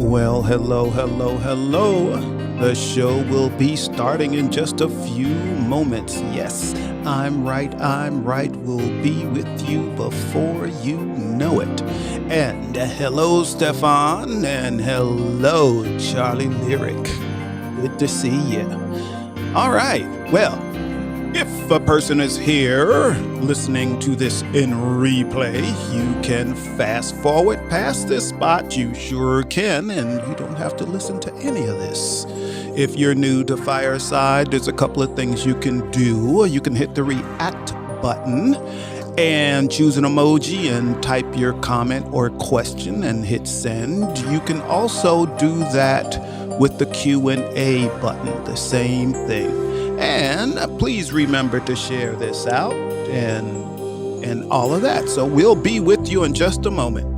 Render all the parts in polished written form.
Well, hello. The show will be starting in just a few moments. Yes, I'm right. We'll be with you before you know it. And hello, Stefan, and hello, Charlie Lyric. Good to see you. All right, well, if a person is here listening to this in replay, you can fast forward past this spot. You sure can, and you don't have to listen to any of this. If you're new to Fireside, there's a couple of things you can do. You can hit the react button and choose an emoji and type your comment or question and hit send. You can also do that with the Q&A button, the same thing. And please remember to share this out and all of that. So we'll be with you in just a moment.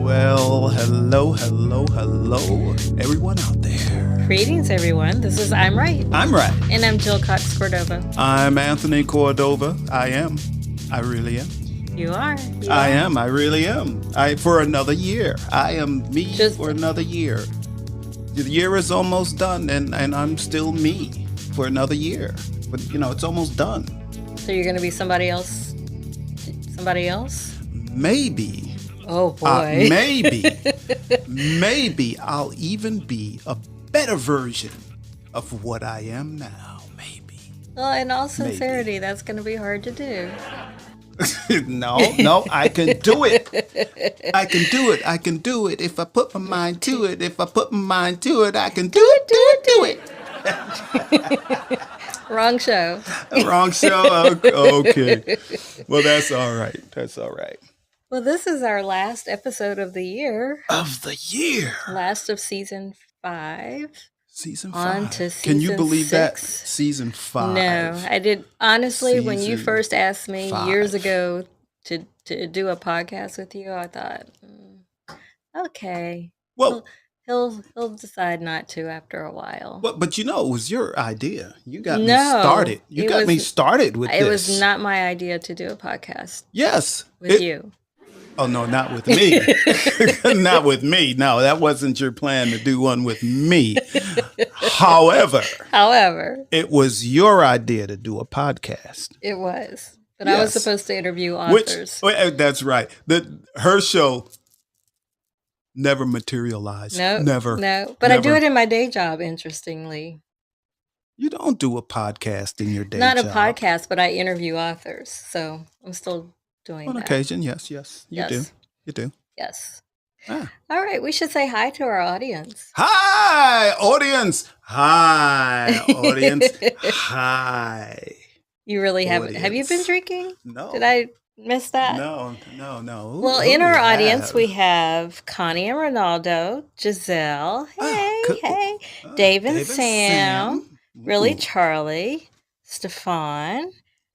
Well, hello, everyone out there. Greetings, everyone. This is I'm Right. I'm Right. And I'm Jill Cox Cordova. I'm Anthony Cordova. I really am. You are. I am. I really am. For another year. I am me for another year. The year is almost done, and I'm still me for another year. But, it's almost done. So you're going to be somebody else? Somebody else? Maybe. Oh, boy. Maybe I'll even be a better version of what I am now. Maybe. Well, in all sincerity, that's going to be hard to do. No, I can do it. I can do it. If I put my mind to it, I can do it. Wrong show. Wrong show? Okay. Well, that's all right. Well, this is our last episode of the year. Last of season 5. Season 5. On to season Can you believe 6? that? Season 5. No, I did. Honestly, when you Season first asked me 5. years ago to do a podcast with you, I thought, okay. Well, he'll decide not to after a while. But it was your idea. You got me started. You got me started with this. It was not my idea to do a podcast. Yes. With you. Oh, no, not with me. Not with me. No, that wasn't your plan to do one with me. However, it was your idea to do a podcast. It was. But yes. I was supposed to interview authors. That's right. Her show never materialized. No. Never. No. But never. I do it in my day job, interestingly. You don't do a podcast in your day job. Not a podcast, but I interview authors. So I'm still doing on that. occasion, yes. You do. Yes. Ah. All right, we should say hi to our audience. Hi, audience. Hi, audience. Hi. You really haven't. Have you been drinking? No. Did I miss that? No. Well, in our audience, we have Connie and Ronaldo, Giselle, hey, Dave and Sam, Really Charlie, Stefan,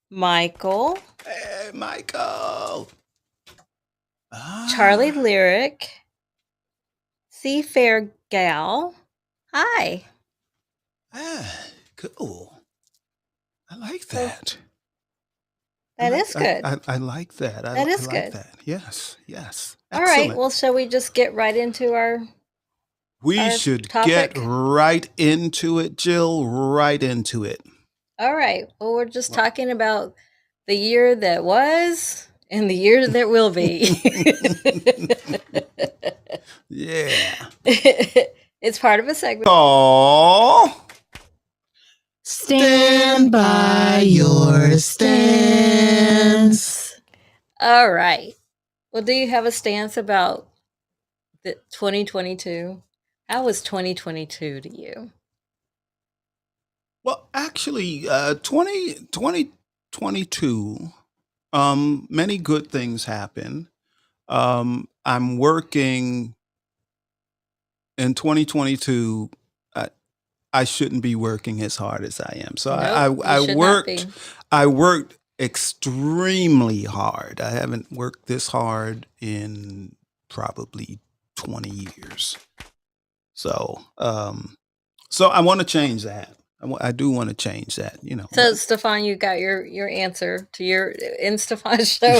Michael. Hey, Michael. Charlie Lyric, Seafair Gal. Hi. Cool. I like that. That is good. I like that. That is good. That. Yes. Excellent. All right. Well, shall we just get right into our should topic? Get right into it, Jill. Right into it. All right. Well, we're just talking about the year that was and the year that will be. Yeah. It's part of a segment. Oh. Stand by your stance. All right. Well, do you have a stance about the 2022? How was 2022 to you? Well, actually, 2022, many good things happen. I'm working in 2022. I shouldn't be working as hard as I am. So nope, I worked extremely hard. I haven't worked this hard in probably 20 years. So I want to change that. I do want to change that, So, Stefan, you got your answer to in Stefan's show.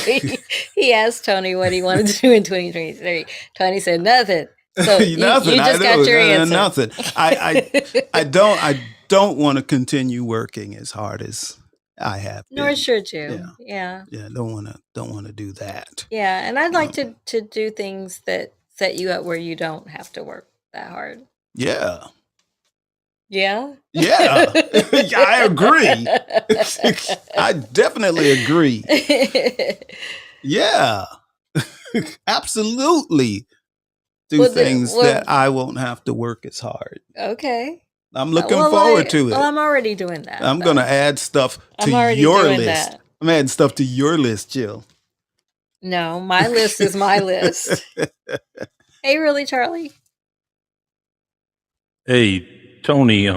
He asked Tony what he wanted to do in 2023. Tony said nothing. So nothing. You just got your answer. Nothing. I don't want to continue working as hard as I have been. Nor should you. Yeah. Don't want to do that. Yeah, and I'd like to do things that set you up where you don't have to work that hard. Yeah. Yeah. Yeah. I agree. I definitely agree. Yeah. Absolutely. Do things that I won't have to work as hard. Okay. I'm looking forward to it. Well, I'm already doing that. I'm going to add stuff to your list. I'm adding stuff to your list, Jill. No, my list is my list. Hey, Really Charlie. Hey, Tony.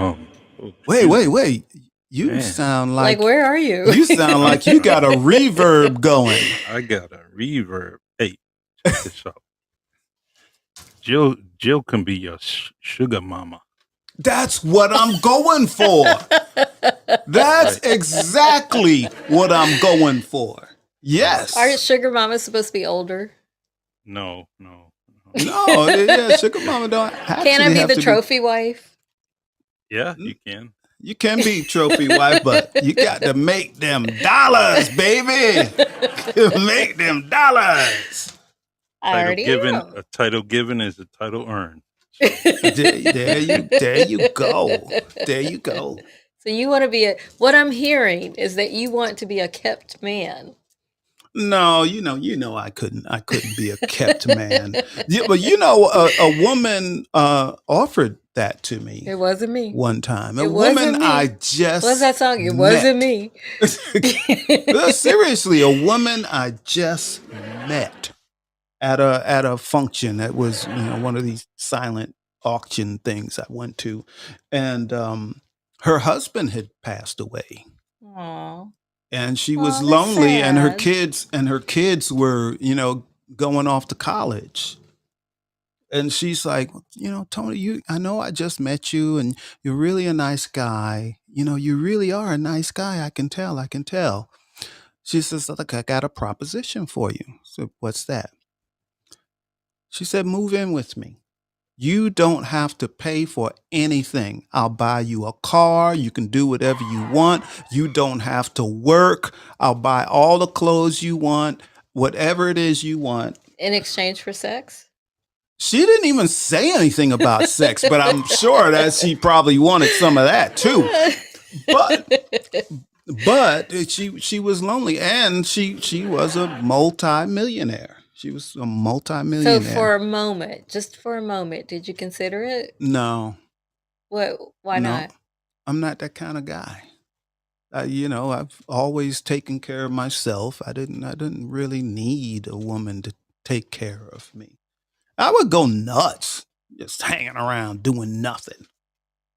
Wait. You sound like where are you? You sound like you got a reverb going. I got a reverb. Hey, check this out. Jill can be your sugar mama. That's what I'm going for. That's exactly what I'm going for. Yes. Are sugar mamas supposed to be older? No. Yeah, sugar mama don't have to. Can I be the trophy wife? Yeah, you can. You can be trophy wife, but you got to make them dollars, baby. Make them dollars. A title given is a title earned. There you go. There you go. So you want to be what I'm hearing is that you want to be a kept man. No, I couldn't be a kept man. Yeah, but a woman offered that to me. It wasn't me. One time. A woman I just What's that song? It wasn't me. Seriously, a woman I just met at a function that was one of these silent auction things I went to, and her husband had passed away. Aww. And she was lonely, and her kids were going off to college. And she's like, Tony, I know I just met you, and you're really a nice guy. You really are a nice guy. I can tell. She says, look, I got a proposition for you. So what's that? She said, move in with me. You don't have to pay for anything. I'll buy you a car. You can do whatever you want. You don't have to work. I'll buy all the clothes you want, whatever it is you want. In exchange for sex? She didn't even say anything about sex, but I'm sure that she probably wanted some of that too. But she was lonely, and she was a multi-millionaire. She was a So multi-millionaire. just for a moment, did you consider it? No, What? Why no, not? I'm not that kind of guy. I've always taken care of myself. I didn't really need a woman to take care of me. I would go nuts just hanging around doing nothing.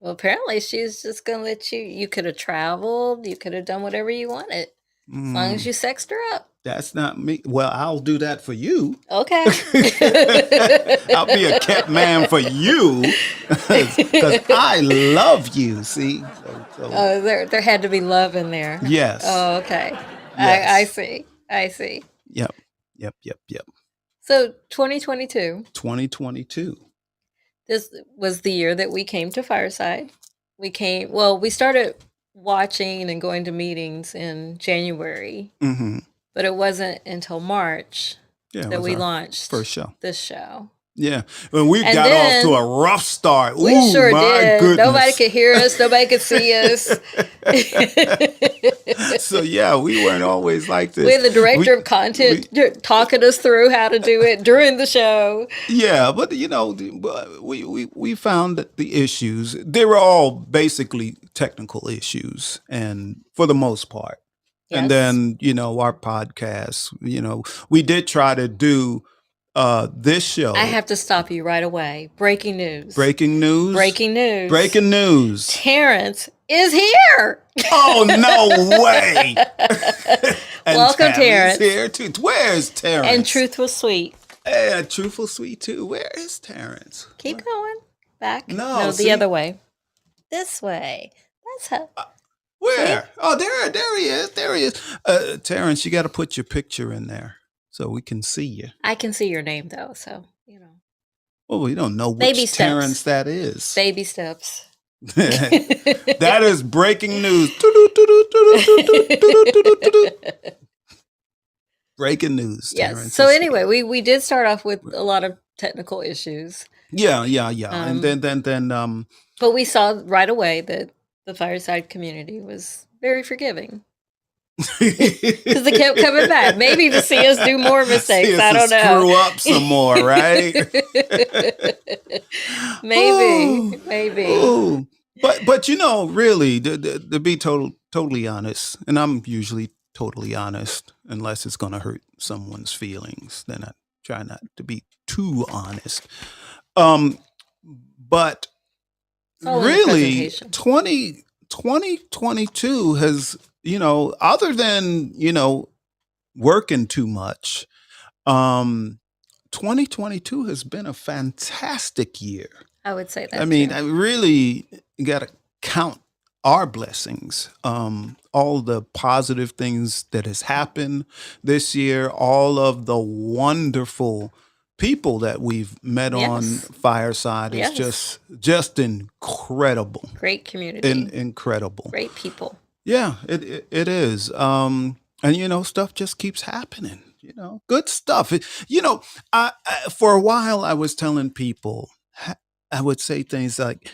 Well, apparently she's just gonna let you. You could have traveled. You could have done whatever you wanted, as long as Mm, you sexed her up. that's not me. Well, I'll do that for you. Okay. I'll be a kept man for you because I love you. See, so Oh, there had to be love in there. yes, Oh, okay. I yes, see. I see. yep. So 2022, 2022. this was the year that we came to Fireside. We started watching and going to meetings in January, Mm-hmm. but it wasn't until March Yeah, it that was we our launched first show. this show. Yeah, and we And got off to then a rough start. we Ooh, sure my did. Nobody goodness. could hear us, nobody could see us. So yeah, we weren't always like We had this. the director We of content talking us through how to do it during the show. Yeah, but we found that the issues, they were all basically technical issues, and for the most part. And Yes. then our podcast, we did try to do this I show. have to stop you right away. Breaking news. Breaking news. Breaking news. Breaking news. Terrence is here. Oh, no way. And Welcome, Tammy's Terrence. here too. Where's Terrence? And Truth was sweet. And Truthful Sweet too. Where is Terrence? Keep going. Back. No, the see? other way. This way. That's how. Where? Oh, there he is. There he is. Terrence, you got to put your picture in there so we can see you. I can see your name though, so Well, we don't know which Baby steps. Terrence that is. baby steps. That is breaking news. Breaking news, Yes. Terrence. So is anyway, here. we did start off with a lot of technical issues, Yeah. Um, And then but we saw right away that the Fireside community was very forgiving because they kept coming back. Maybe to see us do more mistakes. See us I don't know. screw up some more, right? maybe. Ooh. But really, to be totally honest, and I'm usually totally honest, unless it's going to hurt someone's feelings, then I try not to be too honest. But It's all in the really, presentation. 2022 has, other than working too much, 2022 has been a fantastic year. I would say that. I mean, too. I really got to count our blessings, all the positive things that has happened this year, all of the wonderful people that we've met on Yes. Fireside is Yes. just incredible, Great community. incredible. Great people. Yeah, it is. And stuff just keeps happening. Good stuff. I for a while I was telling people, I would say things like,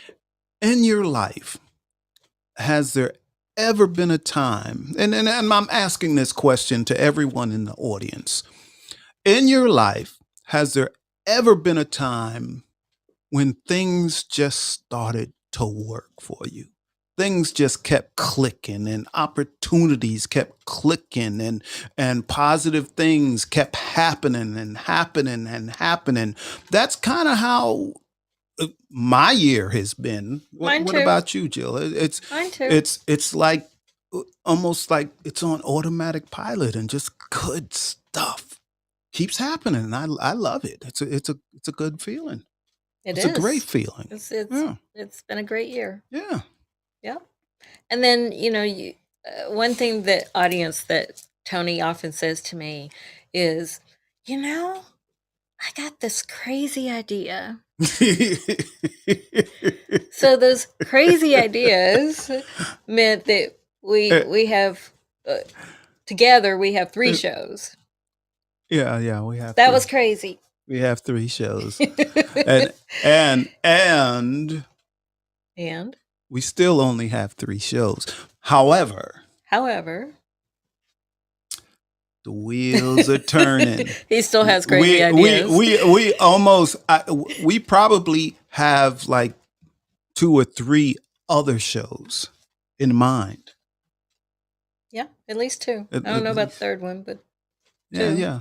in your life, has there ever been a time, and I'm asking this question to everyone in the audience, in your life, has there ever been a time when things just started to work for you? Things just kept clicking and opportunities kept clicking and positive things kept happening and happening and happening. That's kind of how my year has been. Mine What too. about you, Jill? Mine too. It's like almost like it's on automatic pilot, and just good stuff keeps happening. And I love it. It's a good feeling. It's a great feeling. It's Yeah. it's been a great year. Yeah. Yeah. And then one thing that Tony often says to me is, I got this crazy idea. So those crazy ideas meant that we have together we have 3 shows. yeah, we have That three. was crazy. We have 3 shows. and And we still only have 3 shows. However, the wheels are turning. he still has crazy ideas. We almost we probably have like 2 or 3 other shows in mind. Yeah, at least 2. I At don't know about the least. third one, but Yeah, 2. yeah.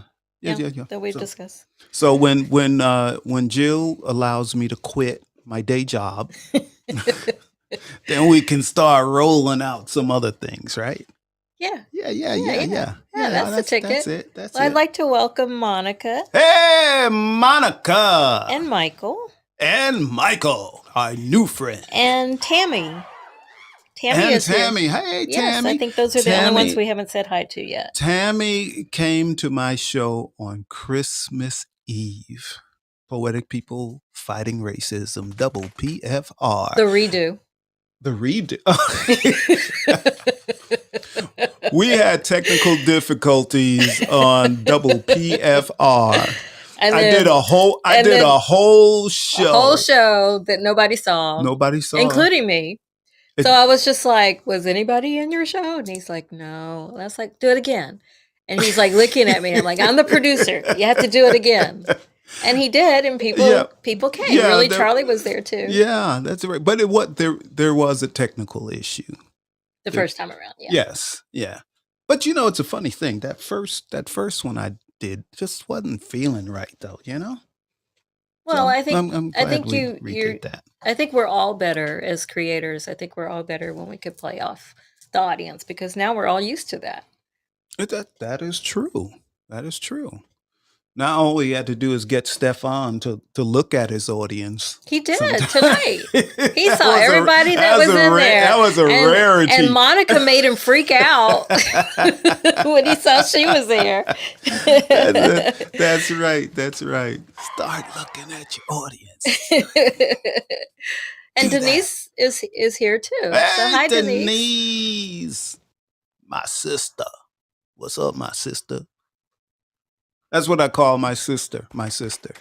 That we So, discuss. so when Jill allows me to quit my day job, then we can start rolling out some other things, right? Yeah. Yeah. That's the ticket. That's it. That's Well, I'd it. like to welcome Monica Hey, Monica and Michael and Michael, our new friend. and Tammy. Tammy And is here. Tammy. Hey, Yes, Tammy. I think those are the only ones Tammy- we haven't said hi to yet. Tammy came to my show on Christmas Eve. Poetic People Fighting Racism, double PFR. The redo. The redo. We had technical difficulties on double PFR. And I then did a whole show. a whole show that nobody saw, Nobody saw, including me. It- So I was just like, "Was anybody in your show?" And he's like, "No." And I was like, "Do it again." And he's like looking at me. I'm like, "I'm the producer. You have to do it again." And he did, and people came. Yeah, really, Charlie was there too. Yeah, that's right. But there was a technical issue. The first time around. Yeah. Yes, yeah. But it's a funny thing. That first one I did just wasn't feeling right, though. Well, So, I think I'm glad think we you redid that. I think we're all better as creators. I think we're all better when we could play off the audience because now we're all used to that. That is true. That is true. Now all we had to do is get Stefan to look at his audience. He did sometime. tonight. He That saw was a- everybody that was a in ra- there. That was a rarity. And Monica made him freak out when he saw she was there. That's right. That's right. Start looking at your audience. And Do Denise is here too. So hi, Denise. My sister. What's up, my sister? That's what I call my sister. My sister.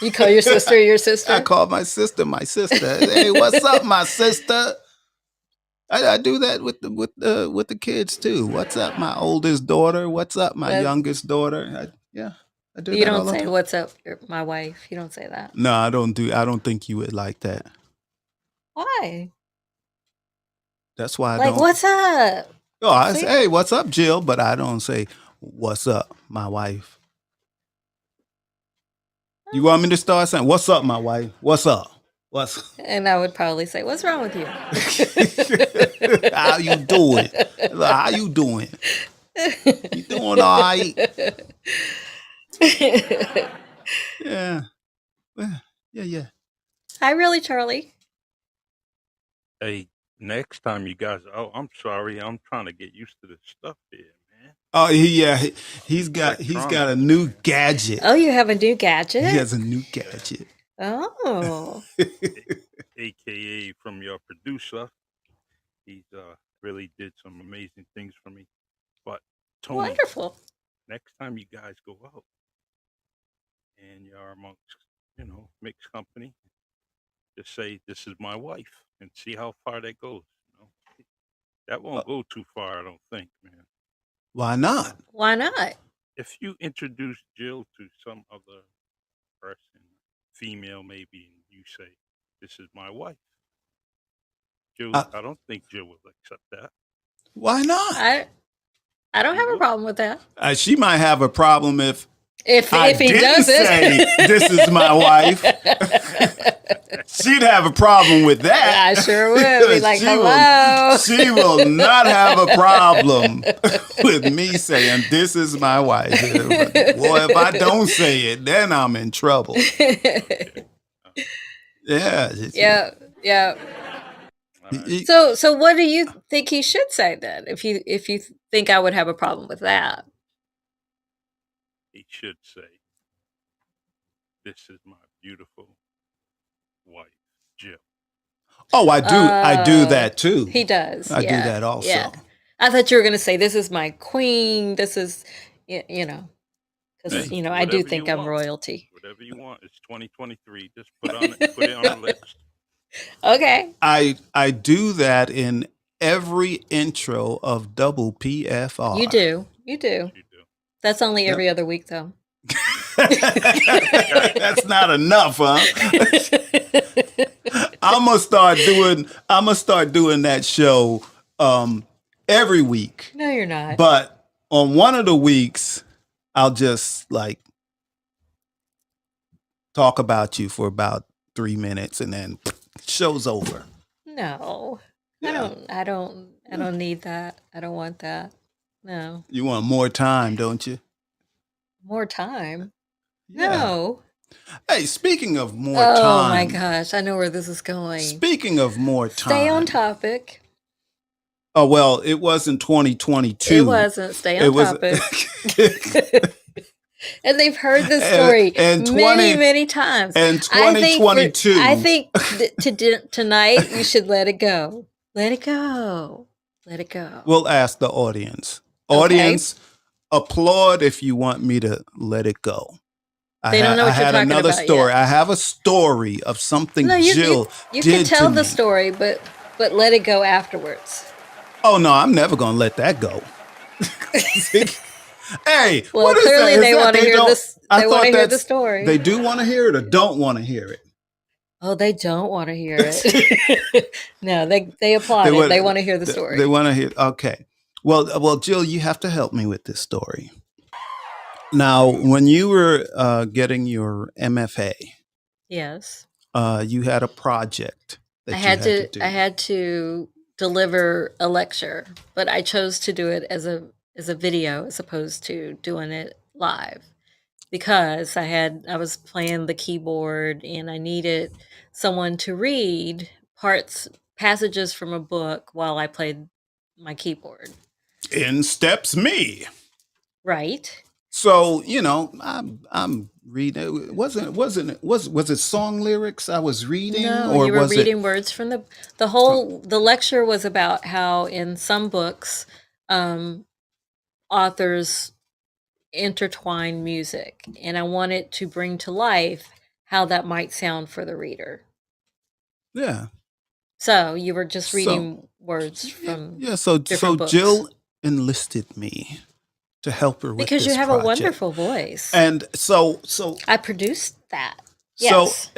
You call your sister your sister? I call my sister my sister. Hey, what's up, my sister? I do that with the kids too. What's up, my oldest daughter? What's up, my youngest daughter? I do. You that all don't the say time. "What's up," my wife. You don't say that. No, I don't do. I don't think you would like that. Why? That's why I Like, don't. what's up? Oh, I See? say, hey, what's up, Jill? But I don't say, what's up, my wife. You want me to start saying, what's up, my wife? What's up? What's And I would probably say, "What's wrong with you?" how you doing? How you doing? You doing all right? Yeah. Yeah. Hi, really, Charlie. Hey, next time you guys, I'm sorry, I'm trying to get used to this stuff here, man. Oh, he's got a new gadget. Oh, you have a new gadget? He has a new gadget. Oh. AKA from your producer. He's really did some amazing things for me. But Tony, Wonderful. next time you guys go out and you're amongst, mixed company, just say, "This is my wife," and see how far that goes. That won't go too far, I don't think, man. Why not? Why not? If you introduce Jill to some other person, female maybe, and you say, "This is my wife," Jill, I don't think Jill will accept that. Why not? I don't have a problem with that. She might have a problem if If I he didn't does say, it. "This is my wife." She'd have a problem with that. I sure would. Be like, She "Hello." She will not have a problem with me saying, "This is my wife." Boy, if I don't say it, then I'm in trouble. Yeah. Yeah. All right. So what do you think he should say then? If you think I would have a problem with that? He should say, this is my beautiful wife, Jill. Oh, I do Oh, that too. he does. I do Yeah. that also. Yeah. I thought you were going to say, this is my queen. This is, you know, because, Hey, I do whatever you think I'm want. royalty. Whatever you want. It's 2023. Just put it on the list. Okay. I do that in every intro of Double PFR. You do. You do. You do. That's only Yep. every other week, though. That's not enough, huh? I'm gonna start doing that show every week. No, you're not. But on one of the weeks, I'll just like talk about you for about 3 minutes and then show's over. No. Yeah. I don't need that. I don't want that. No. You want more time, don't you? More time? Yeah. No. Hey, speaking of more Oh time. my gosh, I know where this is going. Speaking of more time. Stay on topic. Oh well, it wasn't 2022. It wasn't. Stay on topic. And they've heard this story many times. And 2022. I think tonight you should let it go. Let it go. Let it go. We'll ask the audience. Okay. Audience, applaud if you want me to let it go. They don't know what I you're had talking another about story. yet. I have a story of something No, Jill you did can tell to the me. story, but let it go afterwards. Oh no, I'm never gonna let that go. Hey, Well, what is clearly that? Is they that want to hear don't- this. I They want thought to hear the that's- story. They do want to hear it or don't want to hear it. Oh, they don't want to hear it. No, they applaud it. They want to hear the story. They want to hear. Okay. Well, Jill, you have to help me with this story. Now, when you were getting your MFA, Yes. you had a project that I you had to do. I had to deliver a lecture, but I chose to do it as a video as opposed to doing it live because I was playing the keyboard and I needed someone to read passages from a book while I played my keyboard. In steps me. Right? So I'm reading. Was it song lyrics I was reading, No, or you were was reading words from the lecture was about how in some books authors intertwine music, and I wanted to bring to life how that might sound for the reader. Yeah. So you were just So- reading words from Yeah. So different books. Jill enlisted me to help her with because you this have project. a wonderful voice. And so I produced that. Yes.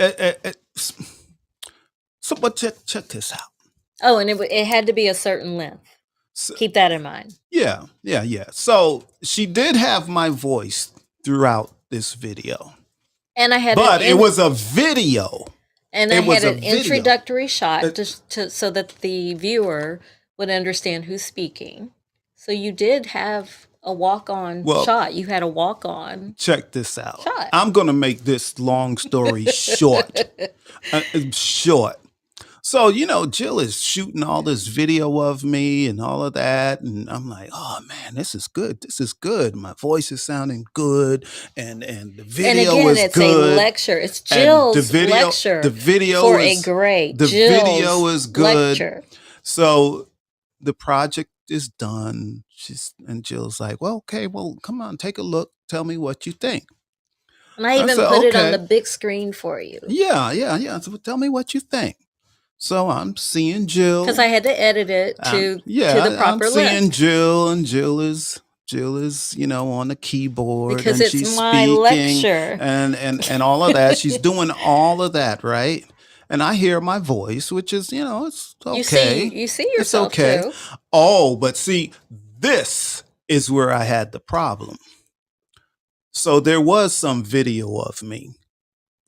But check this out. Oh, and it had to be a certain length. So, Keep that in mind. yeah. So she did have my voice throughout this video, And I had but it was a video. And It I was had a an video. introductory shot so that the viewer would understand who's speaking. So you did have a walk-on Well- shot. You had a walk-on. Check this out. Shot. I'm gonna make this long story short. Short. So, Jill is shooting all this video of me and all of that. And I'm like, oh man, this is good. This is good. My voice is sounding good. And the And video again, is it's good. a lecture. It's And Jill's lecture The video for is, a great the Jill's video is good. lecture. So the project is done. And Jill's like, well, okay, well, come on, take a look. Tell me what you think. And I even said, put it on okay. the big screen for you Yeah. So tell me what you think. So I'm seeing Jill. because I had to edit it to the proper I'm seeing length. Jill, and Jill is on the keyboard Because and it's she's my speaking lecture. and all of that. She's doing all of that, right? And I hear my voice, which is it's okay. You see It's yourself okay. too. Oh, but see, this is where I had the problem. So there was some video of me,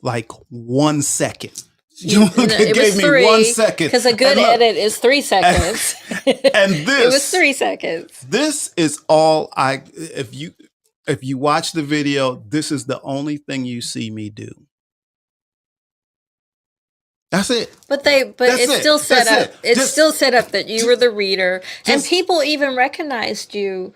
like 1 second. It was gave me 3 1 second. because a good And look, edit is 3 seconds. and it was this 3 seconds. This is all if you watch the video, this is the only thing you see me do. That's it. But That's it's it. still set That's up. it. It's Just- still set up that you were the reader, and just- people even recognized you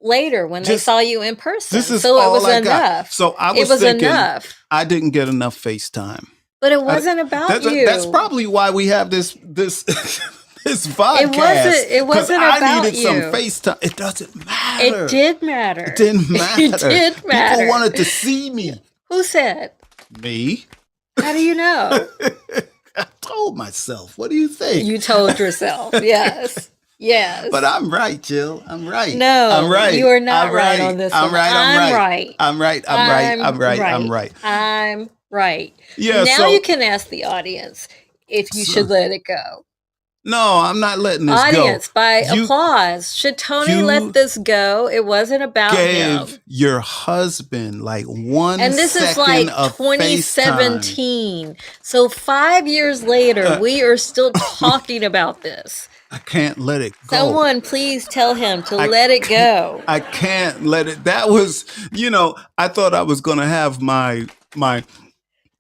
later when they Just saw you in person. this is So it all was I got. enough. So I It was was thinking enough. I didn't get enough FaceTime. But it I, wasn't about that's you. probably why we have this this It podcast, it because wasn't I about needed some you. FaceTime. It doesn't It matter. did It matter. didn't It matter. did People matter. wanted to see me. Who said? Me. How do you know? I told myself. What do you think? You told yourself. Yes. Yes. But I'm right, Jill. I'm right. I'm No, right. you are not I'm right right. on this I'm one. right. I'm I'm right. right. I'm right. I'm right. I'm right. I'm right. I'm right. Yeah. Now So you can ask the audience if you should let it go. no, I'm not letting this go. Audience, by You applause. Should Tony you let this go? It wasn't about him. gave your husband like 1 And this is like second of FaceTime. 2017. So 5 years later, we are still talking about this. I can't let it go. Someone please tell him to I let it can't, go. I can't let it. That was, I thought I was gonna have my 15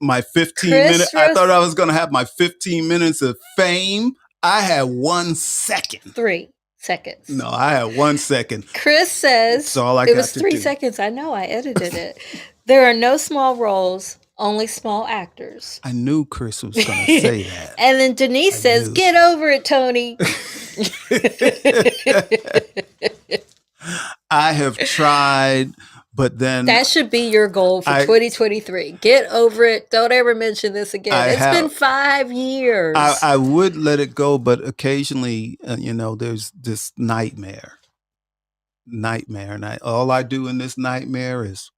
Chris minutes. I Rose, thought I was gonna have my 15 minutes of fame. I had 1 second. 3 seconds. No, I had 1 second. Chris says That's all I it got was to 3 do. seconds. I know, I edited it. There are no small roles, only small actors. I knew Chris was gonna say that. And then Denise I says, knew. "Get over it, Tony." I have tried, but then That should be your goal for I 2023. Get over it. Don't ever mention this again. I It's been have 5 years. I would let it go, but occasionally, there's this nightmare, and all I do in this nightmare is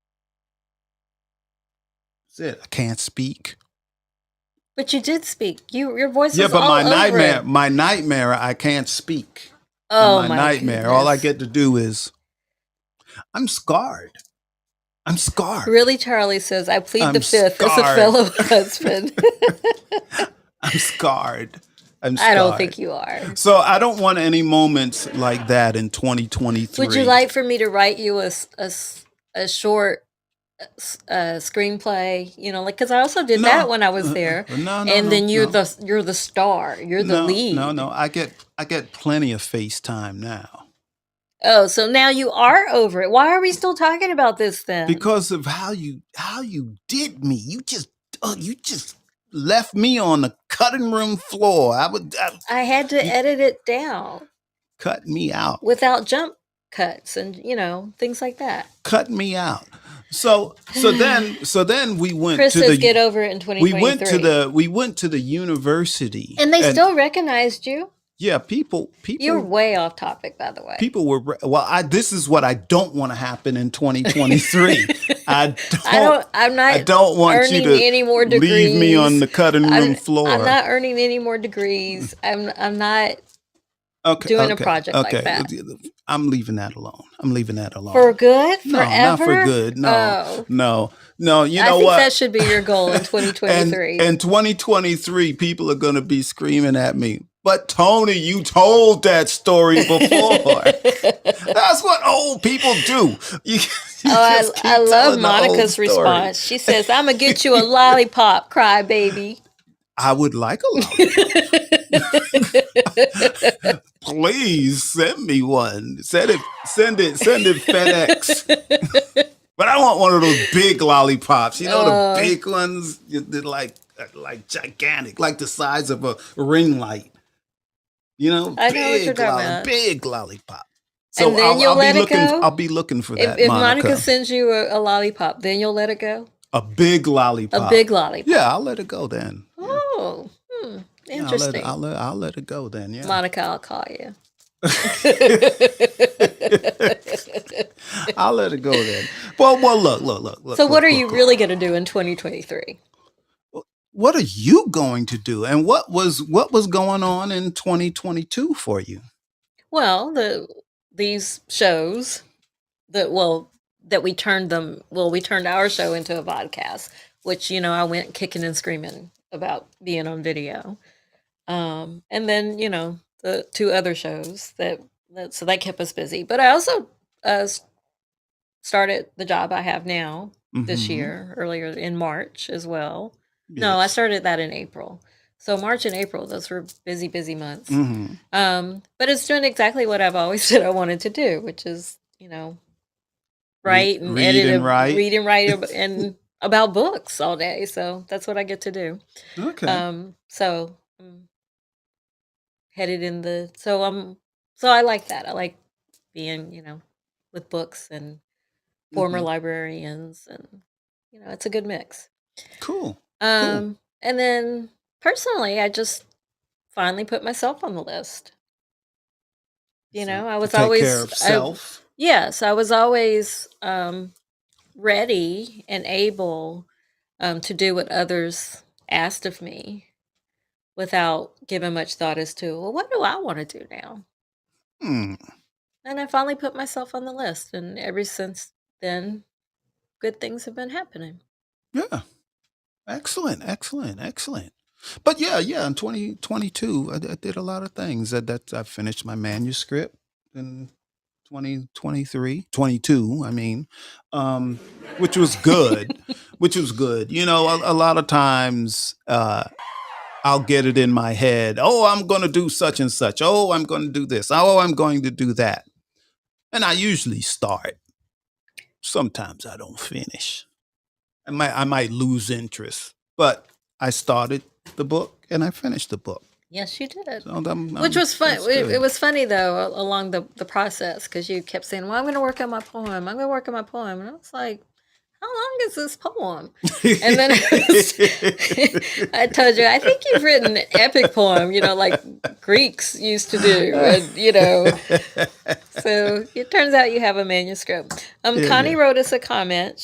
that's it. I can't speak. But you did speak. Your voice Yeah, was but all over it. my nightmare, I can't speak. In Oh my my nightmare, all I goodness. get to do is I'm scarred. I'm scarred. Really, Charlie says, "I plead I'm the fifth as a scarred. fellow husband." I'm scarred. I'm I don't scarred. think you are. So I don't want any moments like that in 2023. Would you like for me to write you a short screenplay? Because I also did that No, when I was there. no, And then no. you're the star. You're the lead. No. I get plenty of FaceTime now Oh, so now you are over it. Why are we still talking about this then? because of how you did me. You just left me on the cutting room floor. I had to You edit it down cut me out. without jump cuts and things like that. Cut me out. So then we went Chris to says, the "Get over it in 2023." we went to the university, And they and still recognized you. yeah, people You're way off topic, by the way. people were this is what I don't want to happen in 2023. I I'm not don't want you earning to any more leave me on degrees. the cutting room floor. I'm not earning any more degrees. I'm not Okay, doing a project like okay. that. I'm leaving that alone. I'm leaving that alone. For good? No, Forever? not for good. No, Oh. no. You I know think what? that should be your goal in And 2023. in 2023, people are going to be screaming at me. But Tony, you told that story before. That's what old people do. You just keep I love telling the old Monica's story. response. She says, "I'm gonna get you a lollipop, cry baby." I would like a lollipop. Please send me one. Send it FedEx. But I want one of those big lollipops. You know the big ones? They're like gigantic, like the size of a ring light. I know what you're talking about. Big lollipop. So And then you'll let it go? I'll be looking for that, If Monica. Monica sends you a lollipop, then you'll let it go? A big lollipop. A big lollipop. Yeah, I'll let it go then. Oh, Yeah, interesting. I'll let it go then. Yeah. Monica, I'll call you. I'll let it go then. Well, look. So what are you look. really going to do in 2023? What are you going to do? And what was going on in 2022 for you? Well, these shows that we turned our show into a podcast, which I went kicking and screaming about being on video. And then the 2 other shows so that kept us busy. But I also started the job I have now this Mhm. year, earlier in March as well. No, I Yes. started that in April. So March and April, those were busy months. Mhm. But it's doing exactly what I've always said I wanted to do, which is, you know, Read, write and read edit and write. read and write and about books all day. So that's what I get to do. Okay. So I'm headed in the so I like that. I like being, with books and former Hmm. librarians, and it's a good mix. Cool. Cool. And then personally, I just finally put myself on the list. So I to was take care always of self. yes, I was always ready and able to do what others asked of me without giving much thought as to, well, what do I want to do now? Hmm. And I finally put myself on the list, and ever since then, good things have been happening. Yeah. Excellent. Excellent. Excellent. But yeah. In 2022, I did a lot of things. That I finished my manuscript in 2023, 22. I mean, um, which was good. Which was good. A lot of times, I'll get it in my head. Oh, I'm going to do such and such. Oh, I'm going to do this. Oh, I'm going to do that. And I usually start. Sometimes I don't finish. I might lose interest, but I started the book and I finished the book. Yes, you did. So Which was fun. that's It good. was funny though along the process, because you kept saying, "Well, I'm going to work on my poem. I'm going to work on my poem," and I was like, "How long is this poem?" And then I told you, I think you've written an epic poem, like Greeks used to do, and So it turns out you have a manuscript. Connie Yeah. wrote us a comment.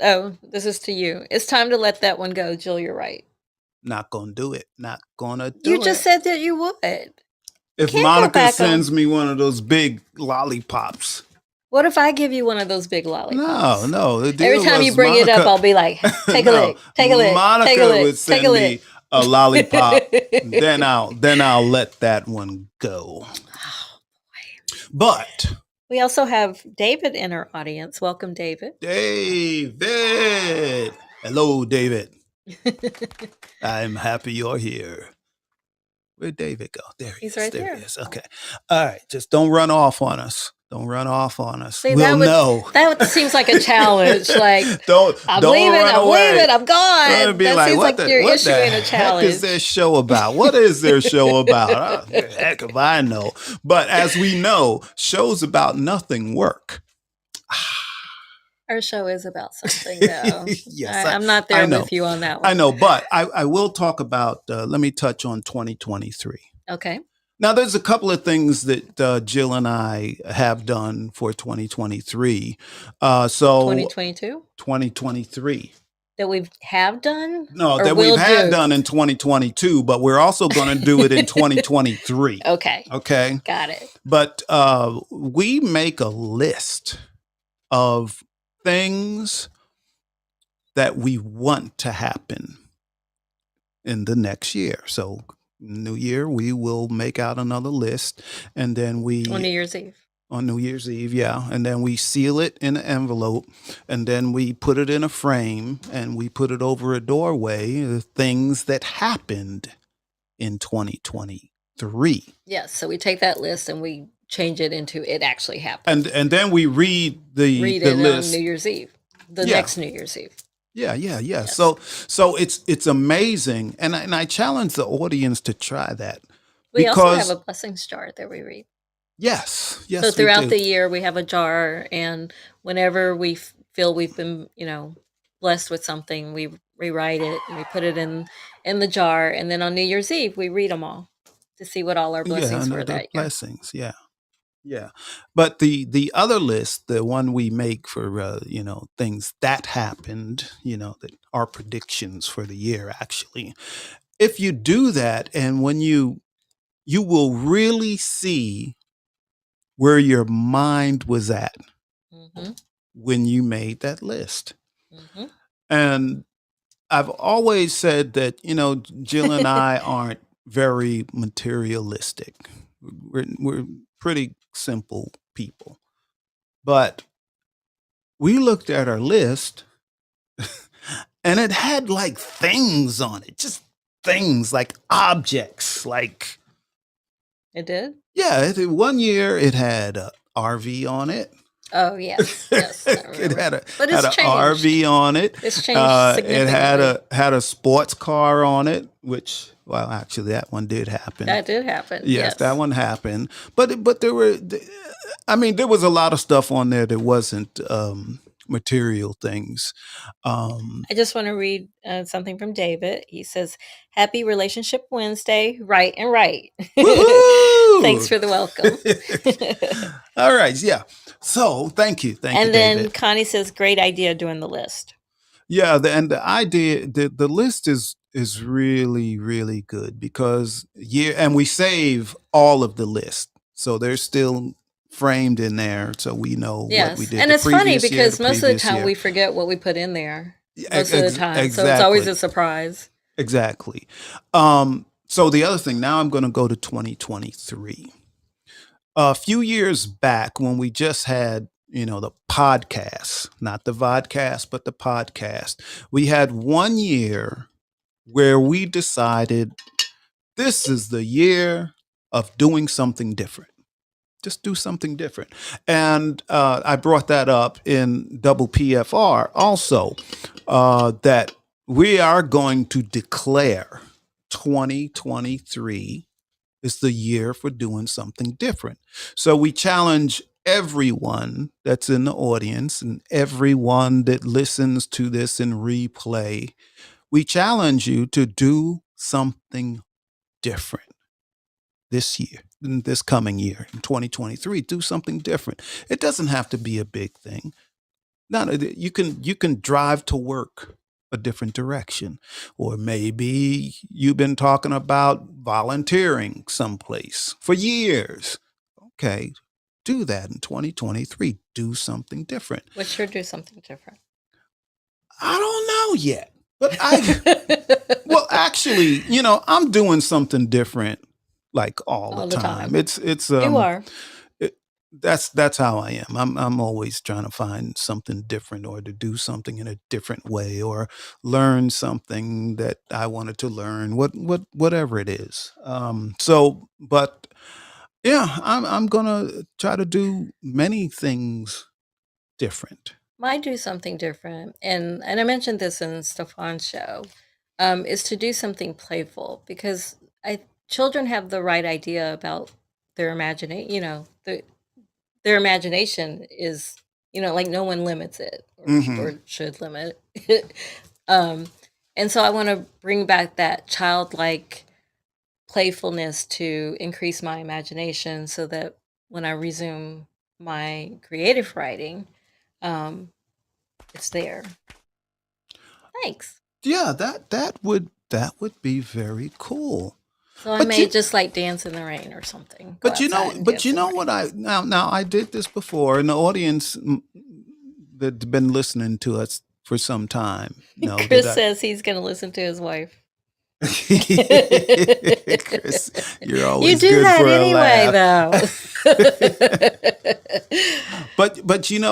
Oh, this is to you. It's time to let that one go, Jill. You're right. Not gonna do it. Not gonna You do just it. said that you would. If Can't go Monica back on. sends me one of those big lollipops, What if I give you one of those big no, lollipops? no. The Every deal time you was bring it up, Monica. I'll be like, take a No, lick, take a lick, take a Monica lick, would take a send me lick. a lollipop. Then I'll let that one go. But We also have David in our audience. Welcome, David. David, hello, David. I'm happy you're here. Where'd David go? There he He's is. right There he there. is. Okay. All right. Just don't run off on us. Don't run off on us. See, We'll know. that seems like a challenge. Like, Don't I'm don't leaving, run I'm away. leaving, I'm It'd gone. be That like, seems what like you're the issuing a heck is their challenge. show about? What is their show about? Heck if I know. But as we know, shows about nothing work. Our show is about something, though. Yes, I'm not I there know. with you on that I one. know, but I will talk about, let me touch on 2023. Okay. Now, there's a couple of things that Jill and I have done for 2023. So 2022 2023. that we have done No, or that will we've had do. done in 2022, but we're also going to do it in 2023. Okay. Okay. Got it. But we make a list of things that we want to happen in the next year. So, New Year, we will make out another list, and then On New Year's Eve. on New Year's Eve, yeah. And then we seal it in an envelope, and then we put it in a frame, and we put it over a doorway, things that happened in 2023. Yes. So we take that list and we change it into it actually happened. And then we read Read the it on list. New Year's Eve, the Yeah. next New Year's Eve. Yeah. Yes. So it's amazing, and I challenge the audience to try that. We also have Because a blessings jar that we read. yes, So we throughout do. the year, we have a jar, and whenever we feel we've been, blessed with something, we rewrite it and we put it in the jar, and then on New Year's Eve, we read them all to see what all our Yeah, blessings and were the that year. blessings, yeah. Yeah. But the other list, the one we make for things that happened, that are predictions for the year actually. If you do that, and when you will really see where your mind was at Mm-hmm. when you made that list. Mm-hmm. And I've always said that, Jill and I aren't very materialistic. We're pretty simple people. But we looked at our list and it had like things on it, just things like objects. Like, It did? yeah, one year it had a RV on it. Oh, yes. Yes, I It remember. had a But had it's an changed. RV on it. It's changed It had significantly. a sports car on it, which, well, actually that one did happen. That did happen. Yes, that Yes. one happened. But there were, I mean, there was a lot of stuff on there that wasn't material things. Um, I just want to read something from David. He says, "Happy Relationship Wednesday, right and right." Thanks Woohoo! for the welcome. All right, yeah. So thank you, And then David. Connie says, "Great idea doing the list." Yeah, and the idea, the list is really good because and we save all of the list, so they're still framed in there, so we know what we Yes. did And the it's funny previous year, the because most of the previous time year. we forget what we put in there Yeah, most of the time. So it's always a surprise. exactly. So the other thing, now I'm going to go to 2023. A few years back when we just had, the podcast, not the vodcast, but the podcast, we had 1 year where we decided this is the year of doing something different. Just do something different. And I brought that up in double PFR also, that we are going to declare 2023 is the year for doing something different. So we challenge everyone that's in the audience and everyone that listens to this in replay. We challenge you to do something different this year, in this coming year, in 2023. Do something different. It doesn't have to be a big thing. No, you can drive to work a different direction, or maybe you've been talking about volunteering someplace for years. Okay, do that in 2023. Do something different. What's your do something different? I don't know yet, but well, actually, I'm doing something different like all the time. It's You are. that's how I am. I'm always trying to find something different or to do something in a different way or learn something that I wanted to learn. Whatever it is. But yeah, I'm gonna try to do many things different. Might do something different, and I mentioned this in Stefan's show, is to do something playful because children have the right idea about their imagination. Their imagination is, like no one limits it or should limit it. um, and so I want to bring back that childlike playfulness to increase my imagination so that when I resume my creative writing, um, it's there. Thanks. Yeah, that would be very cool. So I But may you, just like dance in the rain or something. Go but you outside know, and but dance you in the know rain. what now I did this before, and the audience that's been listening to us for some time know Chris says he's going to listen to his wife. Chris, you're always You do good that for a anyway, laugh. But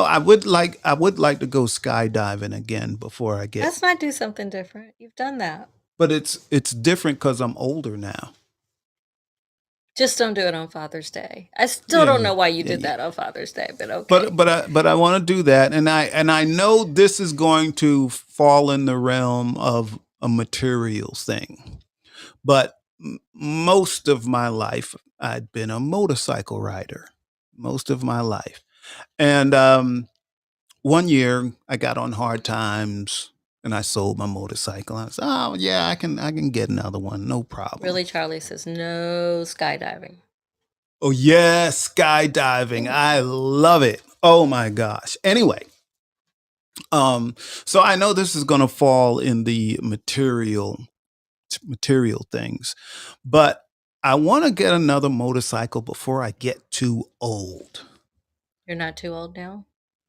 I would like to go skydiving again before I get. Let's not do something different. You've done that. But it's different because I'm older now. Just don't do it on Father's Day. I still don't know why you did that on Father's Day, but okay. But I want to do that, and I know this is going to fall in the realm of a materials thing. But most of my life, I'd been a motorcycle rider. Most of my life, and 1 year I got on hard times. And I sold my motorcycle. I said, "Oh yeah, I can get another one, no problem." Really, Charlie says no skydiving. Oh yes, skydiving. I love it. Oh my gosh. Anyway, so I know this is going to fall in the material things, but I want to get another motorcycle before I get too old. You're not too old now?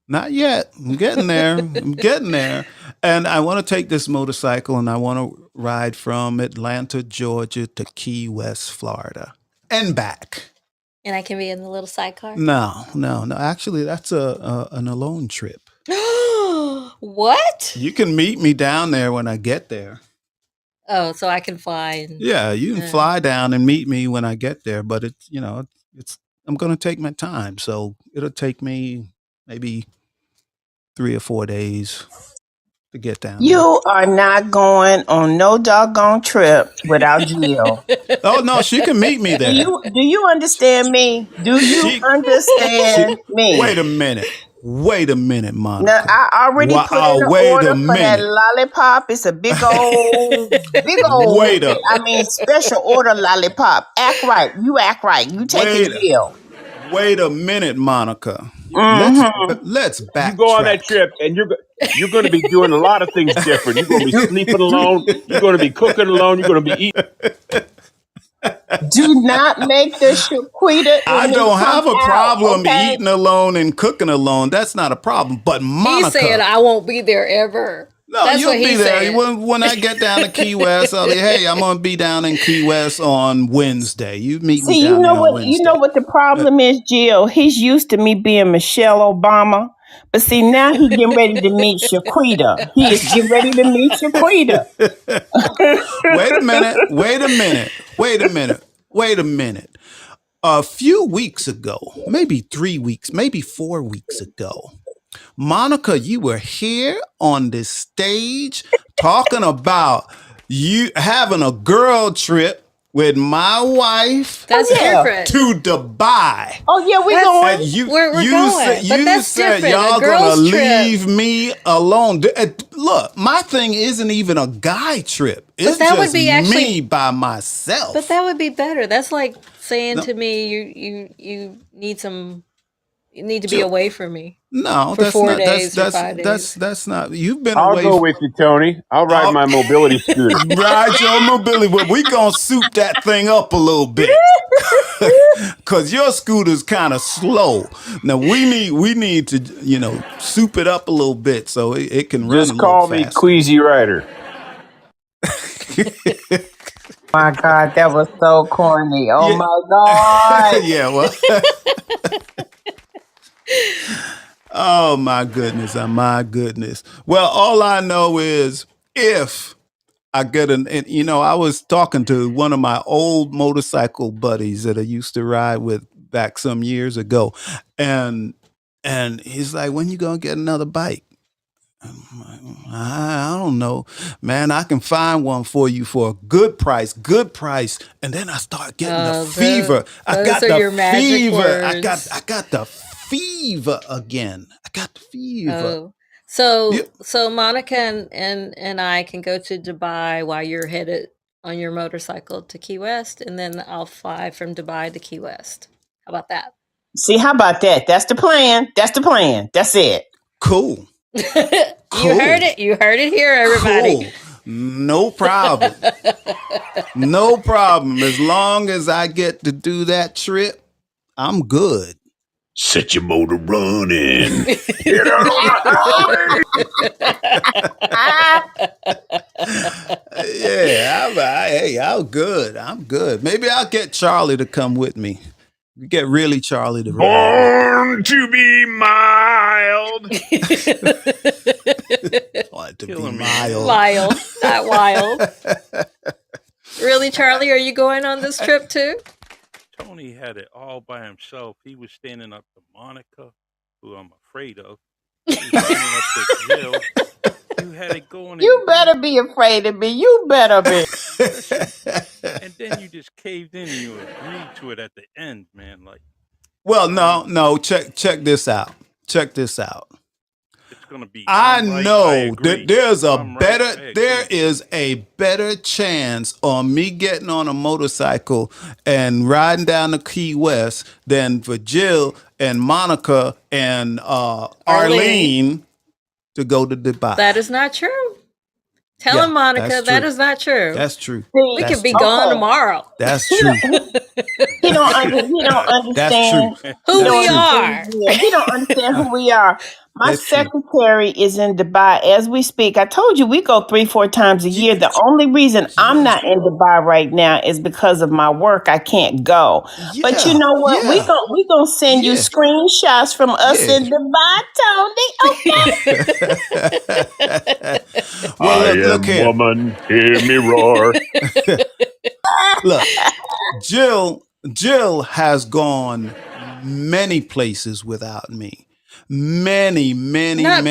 Not yet. I'm getting there. I'm getting there. And I want to take this motorcycle and I want to ride from Atlanta, Georgia to Key West, Florida and back. And I can be in the little sidecar? No. Actually, that's an alone trip. What? You can meet me down there when I get there. Oh, so I can fly. Yeah, you can fly down and meet me when I get there, but I'm going to take my time. So it'll take me maybe 3 or 4 days to get down there. You are not going on no doggone trip without Jill. Oh no, she can meet me Do there. you understand me? Do you She, understand me? wait a minute, Now, Monica. I already put in an Wait a order for that minute. lollipop. It's a big old, special order lollipop. Act right. You act right. You taking Wait, Jill. wait a minute, Monica. Mm-hmm. Let's You go on that backtrack. trip, and you're going to be doing a lot of things different. You're going to be sleeping alone. You're going to be cooking alone. You're going to be eating. Do not make the shaquita. I don't have a problem okay? eating alone and cooking alone. That's not a problem. But Monica, He's saying I won't be there ever. no, That's you'll what be he's there. saying. When I get down to Key West, I'll be, hey, I'm gonna be down in Key West on Wednesday. You meet me See, down you there know on what? Wednesday. You know what the problem is, Jill. He's used to me being Michelle Obama, but see now he getting ready to meet Shaquita. He is getting ready to meet Shaquita. Wait a minute. A few weeks ago, maybe 3 weeks, maybe 4 weeks ago, Monica, you were here on this stage talking about you having a girl trip with my wife That's different. to Dubai. Oh yeah, we That's- going. And you, We're you going, said, but you that's said different. A y'all gonna girl's trip- leave me alone. Look, my thing isn't even a guy trip. It's that would just be actually- me by myself. But that would be better. That's like saying No. to me, you need some, you need to be Jill, away from me. No, for that's 4 not. days or 5 That's days. not. You've been I'll away. go with you, Tony. I'll ride my mobility scooter. Ride your mobility, but we gonna soup that thing up a little bit, cause your scooter's kind of slow. Now we need to soup it up a little bit so it can run. Just a little call me faster. Queasy Rider. My God, that was so corny. Oh Yeah. my God. Yeah, well. Oh my goodness, my goodness. Well, all I know is if I get I was talking to one of my old motorcycle buddies that I used to ride with back some years ago, and he's like, "When you gonna get another bike?" I'm like, I don't know, man. I can find one for you for a good price, and then I start getting the fever. I got those are your the magic fever. I words. got the fever again. I got the fever. Oh, so Yeah. so Monica and I can go to Dubai while you're headed on your motorcycle to Key West, and then I'll fly from Dubai to Key West. How about that? See, how about that? That's the plan. That's the plan. That's it. Cool. You Cool. heard it. You heard it here, everybody. Cool. No problem. No problem. As long as I get to do that trip, I'm good. Set your motor running. Yeah, I'm good. I'm good. Maybe I'll get Charlie to come with me. Get really Charlie to ride. Born to be mild. Want to be Killing me. mild. Wild, not wild. Really, Charlie? Are you going on this trip too? Tony had it all by himself. He was standing up to Monica, who I'm afraid of. He was standing up to Jill. You had it going. You better be afraid of me. You better be. And then you just caved in and you agreed to it at the end, man. Like, Well, no. Check this out. Check this out. it's gonna be. I I'm right, I know agree. that there's a I'm right, better I agree. there is a better chance on me getting on a motorcycle and riding down to Key West than for Jill and Monica and Arlene to go to Dubai. That is not true. Tell Yeah, him, Monica, that's that true. is not true. That's true. We That's could be true. gone Okay. tomorrow. That's true. He don't understand. That's true. Who That's we true. are. Yeah, he don't understand who we are. My That's true. secretary is in Dubai as we speak. I told you we go 3-4 times a year. The only reason I'm not in Dubai right now is because of my work. I can't go. But you know what? Yeah. We gonna send you Yeah. screenshots from us Yeah. in Dubai, Tony. Okay. Well, look here. Woman, hear me roar. Look, Jill has gone many places without me. Many. Not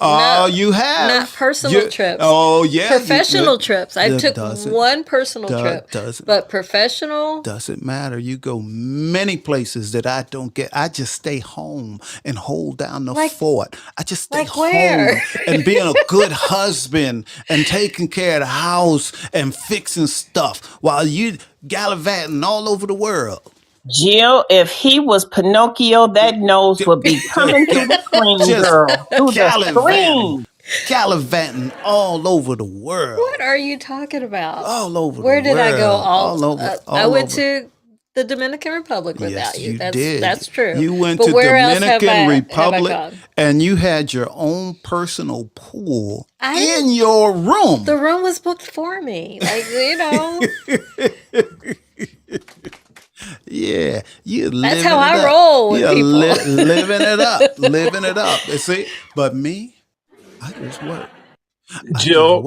Oh, no, you not have. personal trips. Oh, yeah. Professional trips. I took Doesn't one personal trip, doesn't but professional. doesn't matter. You go many places that I don't get. I just stay home and hold down the Like fort. I just stay like where? home and being a good husband and taking care of the house and fixing stuff while you gallivanting all over the world. Jill, if he was Pinocchio, that nose would be coming through the screen, Just girl. Through the gallivanting, screen. gallivanting all over the world. What are you talking about? All over Where the did I go? world. All over. I All went over. to the Dominican Republic Yes, without you. you That's did. true. You went But to where else have Dominican I Republic gone? and you had your own personal pool I in didn't. your room. The room was booked for me. Like, you know, Yeah, you that's living how it I up. roll with You're people. living it up, living it up. You see, but me, I just work. Jill,